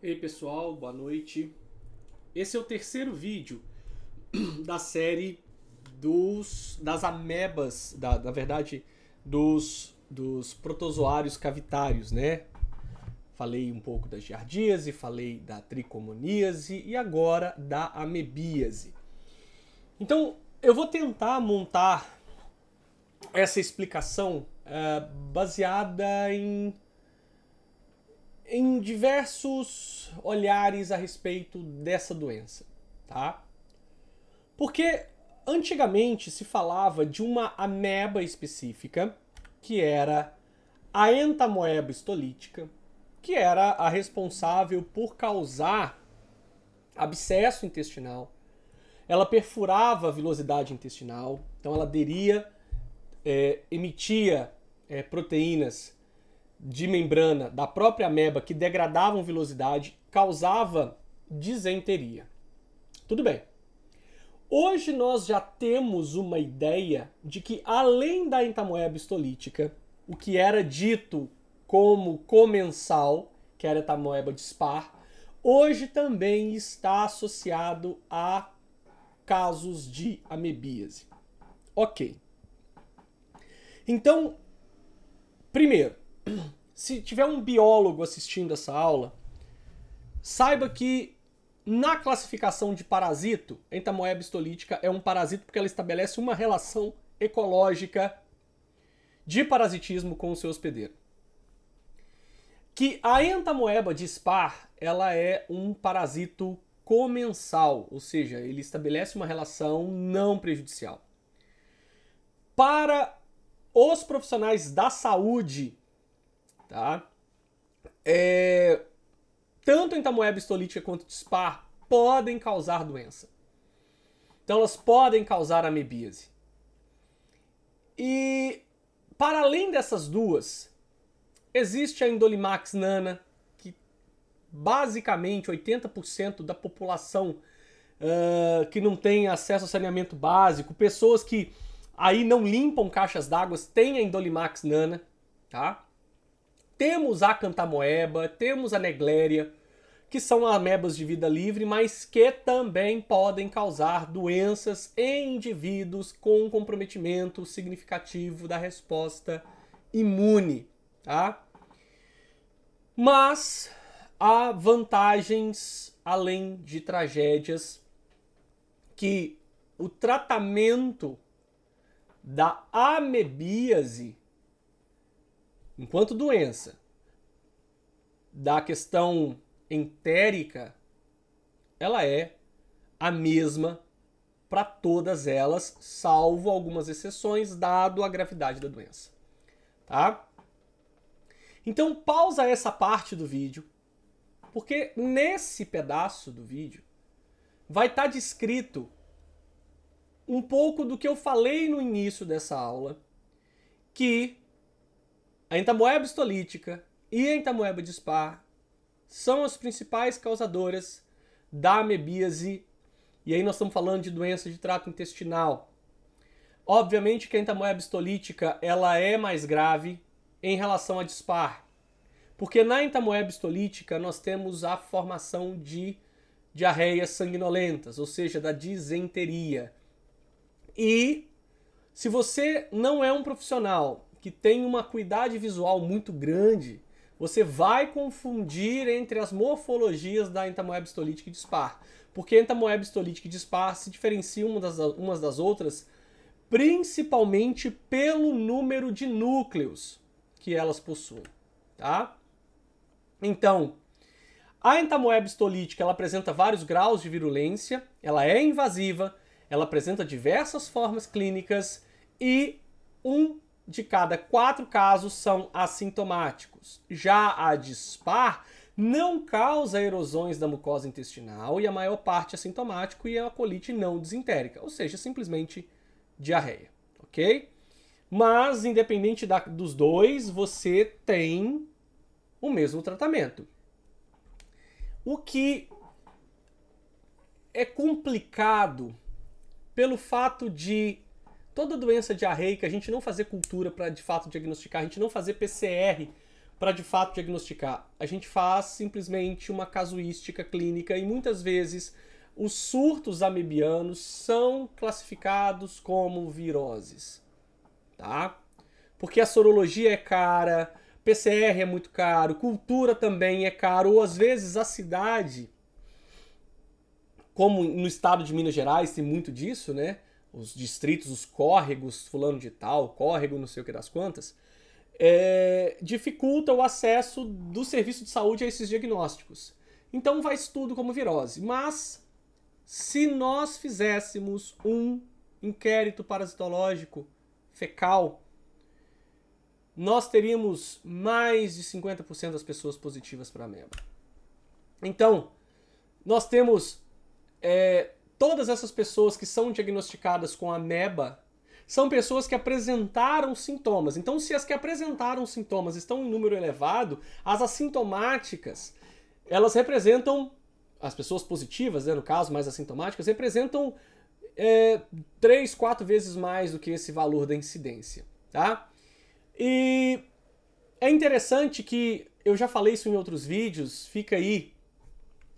Ei pessoal, boa noite. Esse é o terceiro vídeo da série das amebas, na verdade, dos protozoários cavitários, né? Falei um pouco da giardíase, falei da tricomoníase e agora da amebíase. Então, eu vou tentar montar essa explicação baseada em diversos olhares a respeito dessa doença, tá? Porque antigamente se falava de uma ameba específica, que era a Entamoeba histolítica, que era a responsável por causar abscesso intestinal. Ela perfurava a vilosidade intestinal, então ela emitia proteínas de membrana da própria ameba que degradavam vilosidade, causava disenteria. Tudo bem. Hoje nós já temos uma ideia de que além da Entamoeba histolítica, o que era dito como comensal, que era a Entamoeba dispar, hoje também está associado a casos de amebíase. Ok. Então, primeiro, se tiver um biólogo assistindo essa aula, saiba que na classificação de parasito, a Entamoeba histolítica é um parasito porque ela estabelece uma relação ecológica de parasitismo com o seu hospedeiro. Que a Entamoeba dispar, ela é um parasito comensal, ou seja, ele estabelece uma relação não prejudicial. Para os profissionais da saúde, tá? Tanto a Entamoeba histolítica quanto o dispar podem causar doença. Então elas podem causar amebíase. E para além dessas duas, existe a Indolimax nana, que basicamente 80% da população que não tem acesso ao saneamento básico, pessoas que aí não limpam caixas d'água, têm a Indolimax nana, tá? Temos a Cantamoeba, temos a Negléria, que são amebas de vida livre, mas que também podem causar doenças em indivíduos com comprometimento significativo da resposta imune, tá? Mas há vantagens além de tragédias que o tratamento da amebíase enquanto doença, da questão entérica, ela é a mesma para todas elas, salvo algumas exceções, dado a gravidade da doença. Tá? Então pausa essa parte do vídeo, porque nesse pedaço do vídeo vai estar descrito um pouco do que eu falei no início dessa aula, que a Entamoeba histolítica e a Entamoeba dispar são as principais causadoras da amebíase, e aí nós estamos falando de doença de trato intestinal. Obviamente que a Entamoeba histolítica ela é mais grave em relação à dispar, porque na Entamoeba histolítica nós temos a formação de diarreias sanguinolentas, ou seja, da disenteria. E se você não é um profissional que tem uma acuidade visual muito grande, você vai confundir entre as morfologias da Entamoeba histolítica e dispar. Porque a Entamoeba histolítica e dispar se diferenciam umas das outras principalmente pelo número de núcleos que elas possuem. Tá? Então, a Entamoeba histolítica ela apresenta vários graus de virulência, ela é invasiva, ela apresenta diversas formas clínicas e de cada 4 casos são assintomáticos. Já a dispar não causa erosões da mucosa intestinal e a maior parte é assintomático e é uma colite não disentérica, ou seja, simplesmente diarreia, ok? Mas, independente dos dois, você tem o mesmo tratamento. O que é complicado pelo fato de toda doença diarreica, a gente não fazer cultura para de fato diagnosticar, a gente não fazer PCR para de fato diagnosticar. A gente faz simplesmente uma casuística clínica e muitas vezes os surtos amebianos são classificados como viroses, tá? Porque a sorologia é cara, PCR é muito caro, cultura também é caro, ou às vezes a cidade, como no estado de Minas Gerais tem muito disso, né? Os distritos, os córregos, fulano de tal, córrego não sei o que das quantas, dificulta o acesso do serviço de saúde a esses diagnósticos. Então vai tudo como virose. Mas se nós fizéssemos um inquérito parasitológico fecal, nós teríamos mais de 50% das pessoas positivas para ameba. Então, nós temos todas essas pessoas que são diagnosticadas com ameba são pessoas que apresentaram sintomas. Então, se as que apresentaram sintomas estão em número elevado, as assintomáticas, elas representam, as pessoas positivas, né, no caso, mais assintomáticas, representam 3, 4 vezes mais do que esse valor da incidência, tá? E é interessante que, eu já falei isso em outros vídeos, fica aí,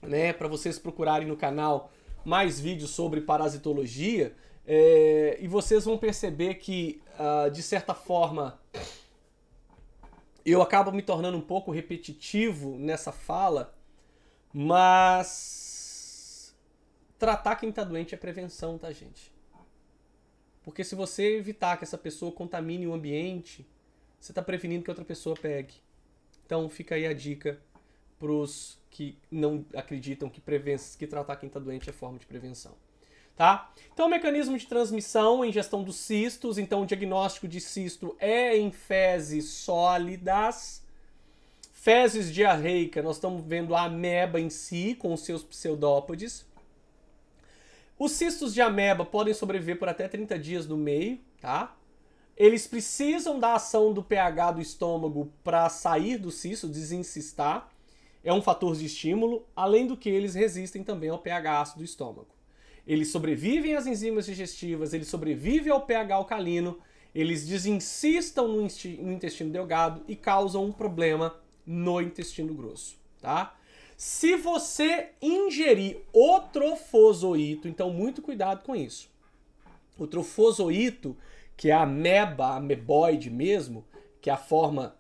né, para vocês procurarem no canal mais vídeos sobre parasitologia, e vocês vão perceber que, de certa forma, eu acabo me tornando um pouco repetitivo nessa fala, mas tratar quem está doente é prevenção, tá, gente? Porque se você evitar que essa pessoa contamine o ambiente, você está prevenindo que outra pessoa pegue. Então fica aí a dica para os que não acreditam que tratar quem está doente é forma de prevenção. Tá? Então, o mecanismo de transmissão, ingestão dos cistos. Então, o diagnóstico de cisto é em fezes sólidas. Fezes diarreica, nós estamos vendo a ameba em si, com os seus pseudópodes. Os cistos de ameba podem sobreviver por até 30 dias no meio, tá? Eles precisam da ação do pH do estômago para sair do cisto, desencistar. É um fator de estímulo, além do que eles resistem também ao pH ácido do estômago. Eles sobrevivem às enzimas digestivas, eles sobrevivem ao pH alcalino, eles desincistam no intestino delgado e causam um problema no intestino grosso, tá? Se você ingerir o trofozoito, então muito cuidado com isso. O trofozoito, que é a ameba, a ameboide mesmo, que é a forma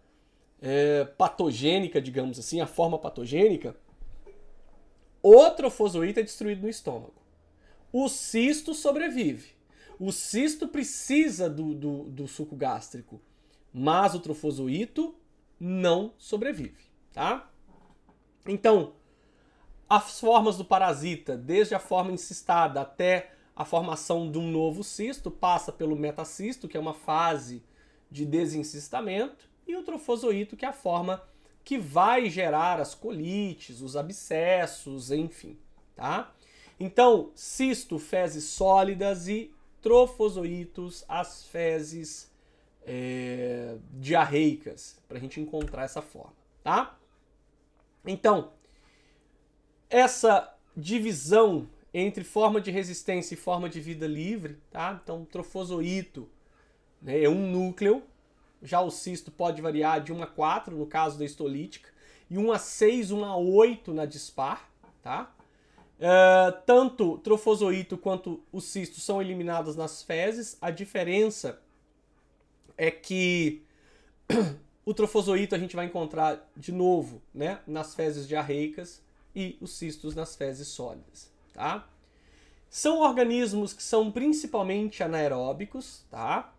patogênica, digamos assim, a forma patogênica, o trofozoito é destruído no estômago. O cisto sobrevive. O cisto precisa do suco gástrico, mas o trofozoito não sobrevive, tá? Então, as formas do parasita, desde a forma encistada até a formação de um novo cisto, passa pelo metacisto, que é uma fase de desencistamento, e o trofozoito, que é a forma que vai gerar as colites, os abscessos, enfim, tá? Então, cisto, fezes sólidas e trofozoitos, as fezes diarreicas, para a gente encontrar essa forma, tá? Então, essa divisão entre forma de resistência e forma de vida livre, tá? Então, trofozoito, né, é um núcleo, já o cisto pode variar de 1 a 4, no caso da histolítica, e 1 a 6, 1 a 8 na dispar, tá? Tanto trofozoito quanto o cisto são eliminados nas fezes. A diferença é que o trofozoito a gente vai encontrar de novo, né, nas fezes diarreicas e os cistos nas fezes sólidas, tá? São organismos que são principalmente anaeróbicos, tá?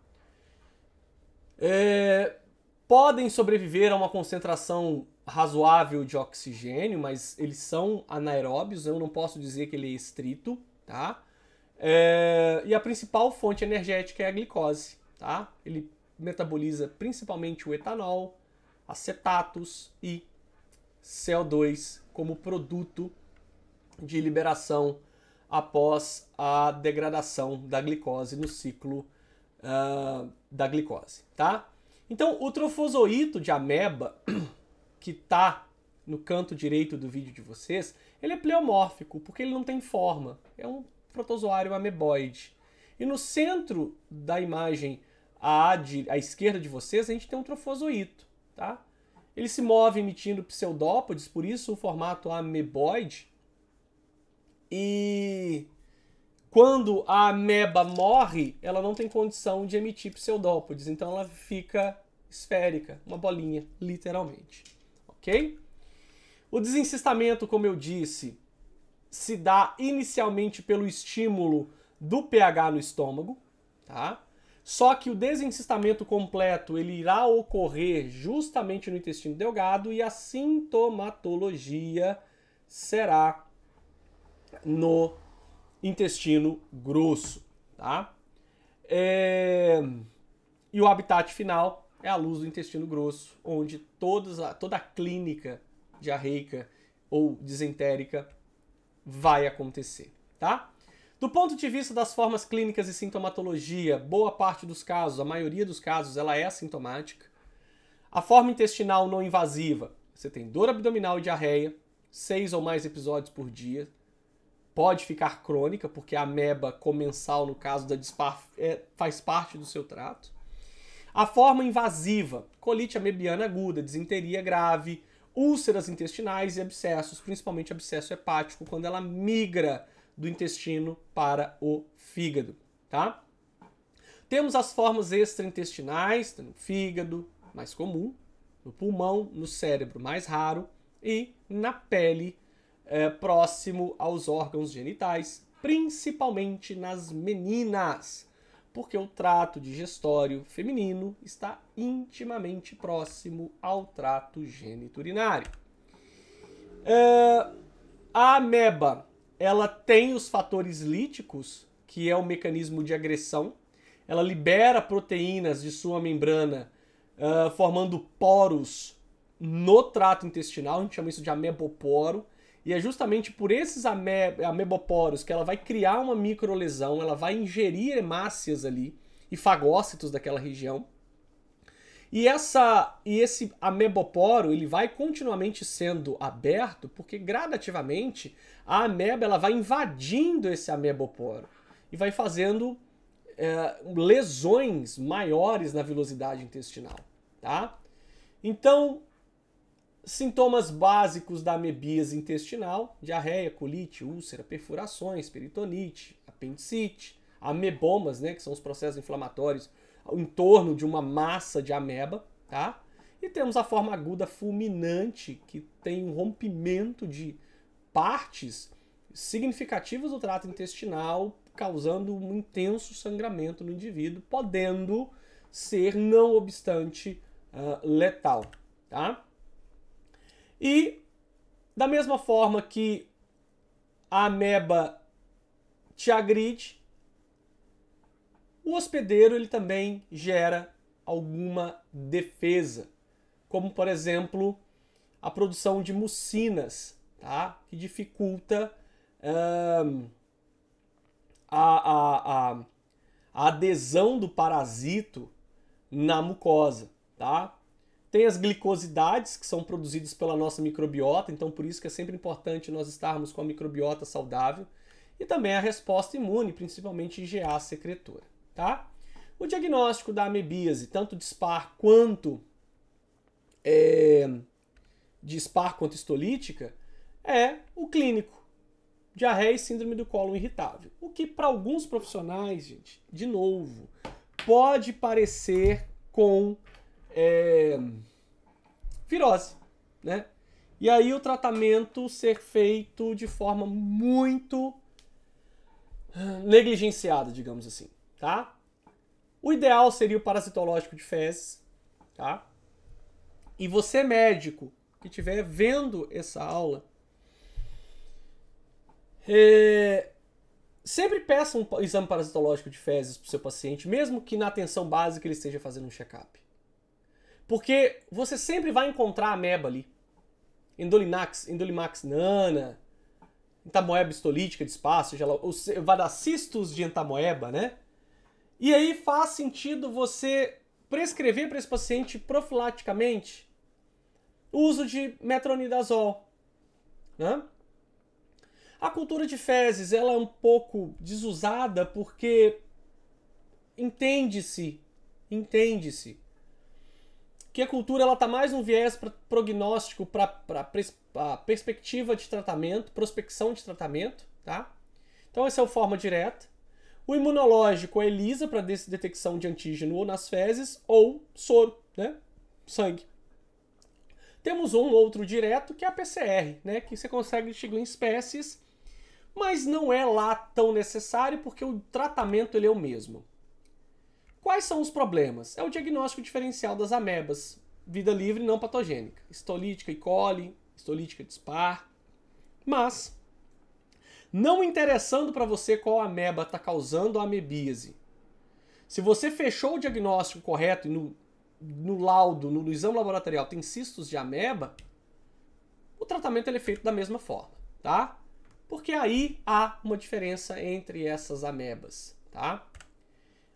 Podem sobreviver a uma concentração razoável de oxigênio, mas eles são anaeróbios, eu não posso dizer que ele é estrito, tá? E a principal fonte energética é a glicose, tá? Ele metaboliza principalmente o etanol, acetatos e CO2 como produto de liberação após a degradação da glicose no ciclo da glicose, tá? Então, o trofozoito de ameba, que está no canto direito do vídeo de vocês, ele é pleomórfico, porque ele não tem forma. É um protozoário ameboide. E no centro da imagem, à esquerda de vocês, a gente tem um trofozoito, tá? Ele se move emitindo pseudópodes, por isso o formato ameboide. E quando a ameba morre, ela não tem condição de emitir pseudópodes, então ela fica esférica, uma bolinha, literalmente. Ok? O desencistamento, como eu disse, se dá inicialmente pelo estímulo do pH no estômago, tá? Só que o desencistamento completo ele irá ocorrer justamente no intestino delgado e a sintomatologia será no intestino grosso, tá? E o habitat final é a luz do intestino grosso, onde toda a clínica diarreica ou disentérica vai acontecer, tá? Do ponto de vista das formas clínicas e sintomatologia, boa parte dos casos, a maioria dos casos, ela é assintomática. A forma intestinal não invasiva, você tem dor abdominal e diarreia, 6 ou mais episódios por dia. Pode ficar crônica, porque a ameba comensal, no caso da dispar, faz parte do seu trato. A forma invasiva, colite amebiana aguda, disenteria grave, úlceras intestinais e abscessos, principalmente abscesso hepático, quando ela migra do intestino para o fígado, tá? Temos as formas extraintestinais, no fígado, mais comum, no pulmão, no cérebro, mais raro, e na pele, próximo aos órgãos genitais, principalmente nas meninas, porque o trato digestório feminino está intimamente próximo ao trato geniturinário. A ameba, ela tem os fatores líticos, que é o mecanismo de agressão. Ela libera proteínas de sua membrana, formando poros no trato intestinal. A gente chama isso de ameboporo. E é justamente por esses ameboporos que ela vai criar uma microlesão, ela vai ingerir hemácias ali e fagócitos daquela região. E esse ameboporo ele vai continuamente sendo aberto porque gradativamente a ameba ela vai invadindo esse ameboporo e vai fazendo lesões maiores na velocidade intestinal, tá? Então, sintomas básicos da amebíase intestinal: diarreia, colite, úlcera, perfurações, peritonite, apendicite, amebomas, né, que são os processos inflamatórios em torno de uma massa de ameba, tá? E temos a forma aguda fulminante, que tem um rompimento de partes significativas do trato intestinal, causando um intenso sangramento no indivíduo, podendo ser, não obstante, letal, tá? E da mesma forma que a ameba te agride, o hospedeiro ele também gera alguma defesa, como por exemplo a produção de mucinas, tá? Que dificulta a adesão do parasito na mucosa, tá? Tem as glicosidades, que são produzidas pela nossa microbiota, então por isso que é sempre importante nós estarmos com a microbiota saudável. E também a resposta imune, principalmente IgA secretora, tá? O diagnóstico da amebíase, tanto dispar quanto histolítica, é o clínico. Diarreia e síndrome do cólon irritável. O que para alguns profissionais, gente, de novo, pode parecer com virose, né? E aí o tratamento ser feito de forma muito negligenciada, digamos assim, tá? O ideal seria o parasitológico de fezes, tá? E você, médico, que estiver vendo essa aula, sempre peça um exame parasitológico de fezes para o seu paciente, mesmo que na atenção básica ele esteja fazendo um check-up. Porque você sempre vai encontrar ameba ali. Endolimax nana, entamoeba histolítica de espaço, vai dar cistos de entamoeba, né? E aí faz sentido você prescrever para esse paciente profilaticamente o uso de metronidazol, né? A cultura de fezes ela é um pouco desusada porque entende-se que a cultura ela tá mais um viés para prognóstico, para perspectiva de tratamento, prospecção de tratamento, tá? Então essa é a forma direta. O imunológico é ELISA para detecção de antígeno ou nas fezes ou soro, né? Sangue. Temos um outro direto que é a PCR, né? Que você consegue distinguir em espécies, mas não é lá tão necessário porque o tratamento ele é o mesmo. Quais são os problemas? É o diagnóstico diferencial das amebas, vida livre não patogênica, histolítica E. coli, histolítica dispar, mas não interessando para você qual ameba está causando a amebíase. Se você fechou o diagnóstico correto e no laudo, no exame laboratorial tem cistos de ameba, o tratamento ele é feito da mesma forma, tá? Porque aí há uma diferença entre essas amebas, tá?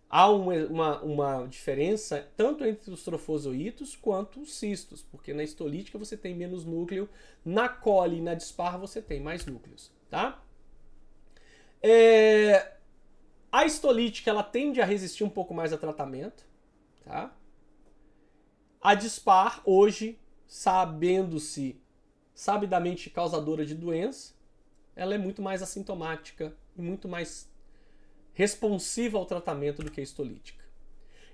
Há uma diferença tanto entre os trofozoítos quanto os cistos, porque na histolítica você tem menos núcleo, na coli e na dispar você tem mais núcleos, tá? A histolítica ela tende a resistir um pouco mais a tratamento, tá? A dispar, hoje, sabendo-se sabidamente causadora de doença, ela é muito mais assintomática e muito mais responsiva ao tratamento do que a histolítica.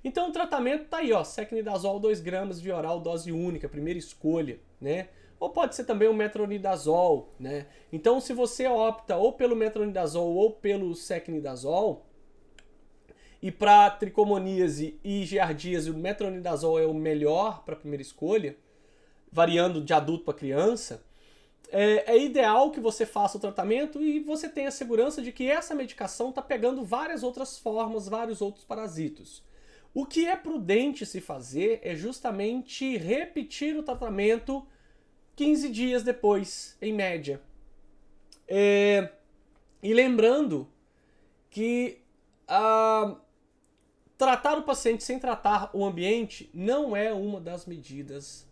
Então o tratamento tá aí, ó, secnidazol 2 gramas via oral, dose única, primeira escolha, né? Ou pode ser também o metronidazol, né? Então se você opta ou pelo metronidazol ou pelo secnidazol, e para tricomoníase e giardíase o metronidazol é o melhor para a primeira escolha, variando de adulto para criança, é ideal que você faça o tratamento e você tenha a segurança de que essa medicação está pegando várias outras formas, vários outros parasitos. O que é prudente se fazer é justamente repetir o tratamento 15 dias depois, em média. E lembrando que tratar o paciente sem tratar o ambiente não é uma das medidas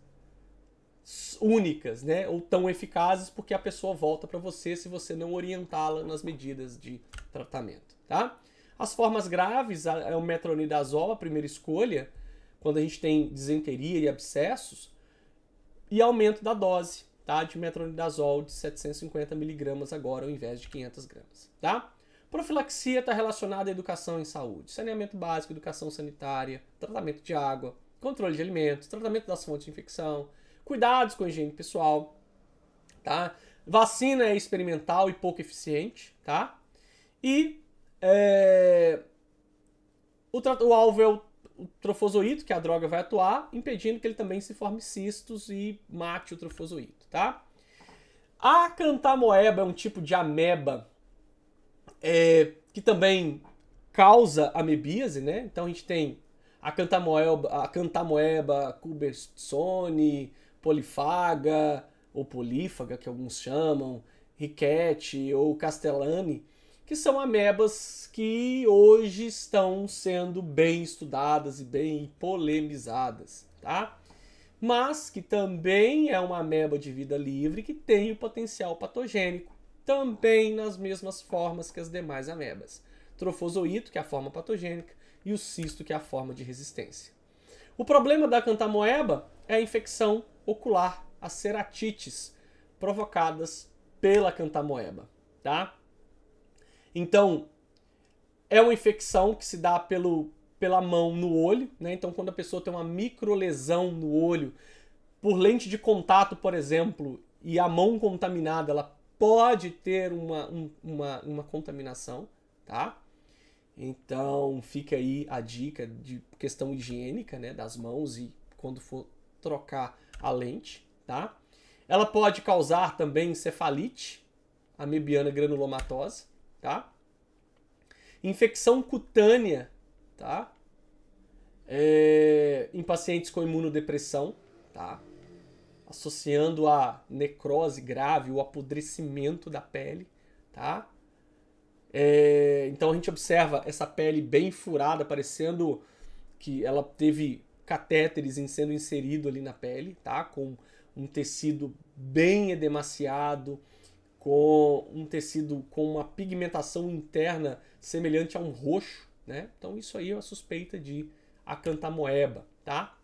únicas, né, ou tão eficazes, porque a pessoa volta para você se você não orientá-la nas medidas de tratamento, tá? As formas graves é o metronidazol, a primeira escolha, quando a gente tem disenteria e abscessos, e aumento da dose, tá, de metronidazol de 750 mg agora, ao invés de 500 gramas, tá? Profilaxia está relacionada à educação em saúde, saneamento básico, educação sanitária, tratamento de água, controle de alimentos, tratamento das fontes de infecção, cuidados com a higiene pessoal, tá? Vacina é experimental e pouco eficiente, tá? E o alvo é o trofozoíto, que a droga vai atuar, impedindo que ele também se forme cistos e mate o trofozoíto, tá? A cantamoeba é um tipo de ameba que também causa amebíase, né? Então a gente tem a cantamoeba cubersoni, polifaga, ou polífaga, que alguns chamam, riquete ou castellani, que são amebas que hoje estão sendo bem estudadas e bem polemizadas, tá? Mas que também é uma ameba de vida livre que tem o potencial patogênico, também nas mesmas formas que as demais amebas. Trofozoíto, que é a forma patogênica, e o cisto, que é a forma de resistência. O problema da cantamoeba é a infecção ocular, as ceratites provocadas pela cantamoeba, tá? Então, é uma infecção que se dá pela mão no olho, né? Então, quando a pessoa tem uma microlesão no olho, por lente de contato, por exemplo, e a mão contaminada, ela pode ter uma contaminação, tá? Então, fica aí a dica de questão higiênica, né, das mãos e quando for trocar a lente, tá? Ela pode causar também encefalite, amebiana granulomatosa, tá? Infecção cutânea, tá? Em pacientes com imunodepressão, tá? Associando a necrose grave, o apodrecimento da pele, tá? Então a gente observa essa pele bem furada, parecendo que ela teve catéteres sendo inserido ali na pele, tá? Com um tecido bem edemaciado, com um tecido com uma pigmentação interna semelhante a um roxo, né? Então isso aí é uma suspeita de acantamoeba, tá?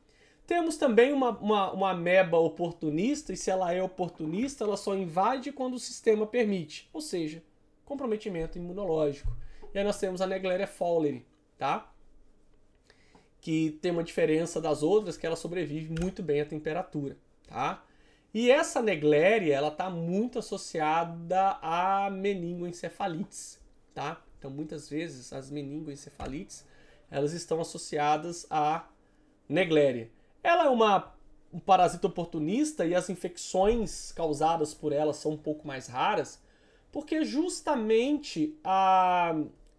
Temos também uma ameba oportunista, e se ela é oportunista, ela só invade quando o sistema permite, ou seja, comprometimento imunológico. E aí nós temos a Naegleria fowleri, tá? Que tem uma diferença das outras, que ela sobrevive muito bem à temperatura, tá? E essa Naegleria, ela está muito associada a meningoencefalites, tá? Então, muitas vezes, as meningoencefalites, elas estão associadas a Naegleria. Ela é um parasita oportunista e as infecções causadas por ela são um pouco mais raras, porque justamente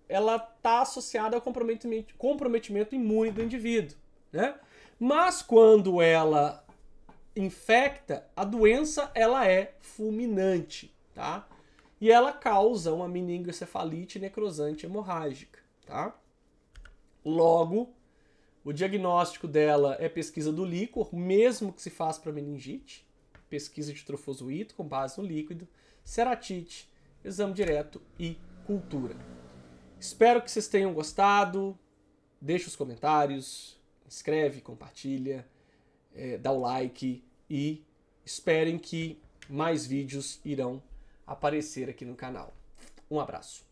ela está associada ao comprometimento imune do indivíduo, né? Mas quando ela infecta, a doença ela é fulminante, tá? E ela causa uma meningoencefalite necrosante hemorrágica, tá? Logo, o diagnóstico dela é pesquisa do líquor, mesmo que se faça para meningite, pesquisa de trofozoito com base no líquido, ceratite, exame direto e cultura. Espero que vocês tenham gostado. Deixe os comentários, inscreve, compartilha, dá o like e esperem que mais vídeos irão aparecer aqui no canal. Um abraço.